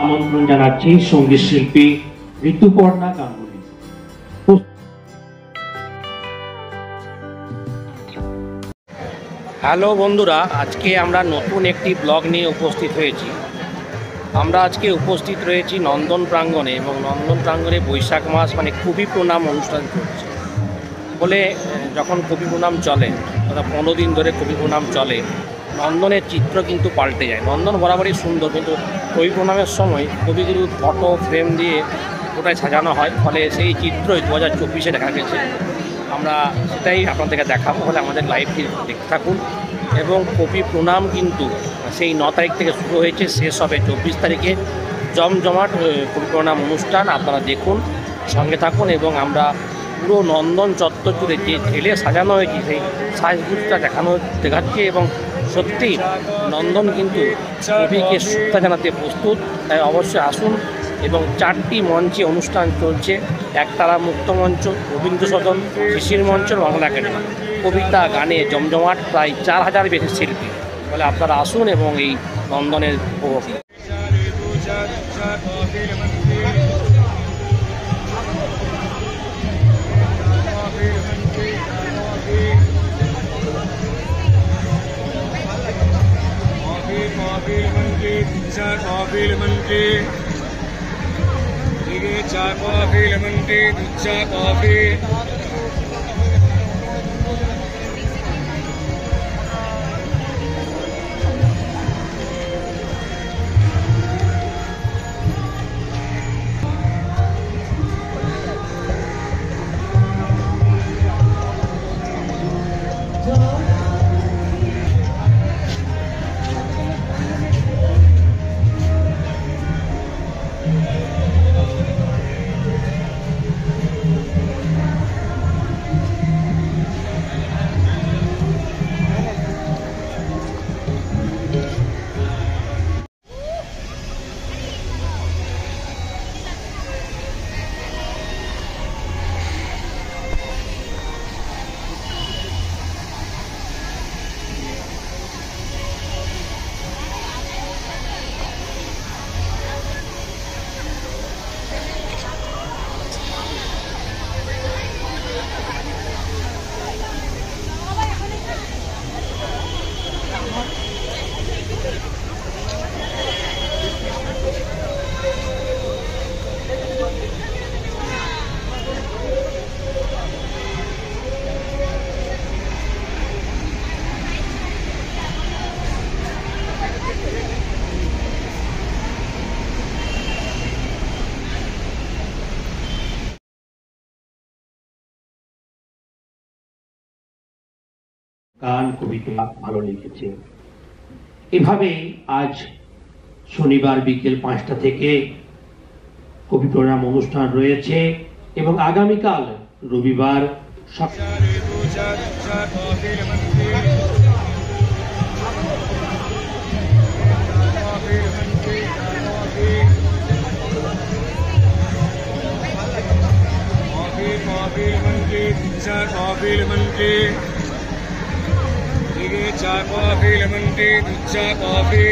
আমন্ত্রণ জানাচ্ছি সঙ্গীত শিল্পী ঋতুপর্ণা গাঙ্গুলি। হ্যালো বন্ধুরা, আজকে আমরা নতুন একটি ব্লগ নিয়ে উপস্থিত হয়েছি। আমরা আজকে উপস্থিত রয়েছি নন্দন প্রাঙ্গণে, এবং নন্দন প্রাঙ্গণে বৈশাখ মাস মানে কবি প্রণাম অনুষ্ঠান চলছে বলে, যখন কবি প্রণাম চলে অর্থাৎ 15 দিন ধরে কবি প্রণাম চলে, নন্দনের চিত্র কিন্তু পাল্টে যায়। নন্দন বরাবরই সুন্দর, কিন্তু কবি প্রণামের সময় কবিগুরুর ফটো ফ্রেম দিয়ে ওটাই সাজানো হয়, ফলে সেই চিত্রই 2024-এ দেখা গেছে। আমরা সেটাই আপনাদেরকে দেখাবো, বলে আমাদের লাইভটি দেখতে থাকুন। এবং কবি প্রণাম কিন্তু সেই 9 তারিখ থেকে শুরু হয়েছে, শেষ হবে 24 তারিখে। জমজমাট কবি প্রণাম অনুষ্ঠান, আপনারা দেখুন, সঙ্গে থাকুন। এবং আমরা পুরো নন্দন চত্বর জুড়ে যে ঢেলে সাজানো হয়েছে সেই সাজগুজটা দেখাচ্ছি। এবং সত্যি নন্দন কিন্তু কবিকে শ্রদ্ধা জানাতে প্রস্তুত, তাই অবশ্যই আসুন। এবং 4টি মঞ্চে অনুষ্ঠান চলছে: একতারা মুক্ত মঞ্চ, রবীন্দ্র সদন, শিশির মঞ্চ, বাংলা একাডেমি। কবিতা গানে জমজমাট, প্রায় 4000 বেশি শিল্পী। বলে আপনারা আসুন এবং এই নন্দনের উপভোগ। चाय कॉफी लेमन टी, दूध चाय कॉफी। গান কবিতা ভালো লিখেছে। এভাবে আজ শনিবার বিকেল 5টা থেকে কবি প্রণাম অনুষ্ঠান রয়েছে, এবং আগামীকাল রবিবার चाय कॉफी लेमन टी, दूध चाय कॉफी।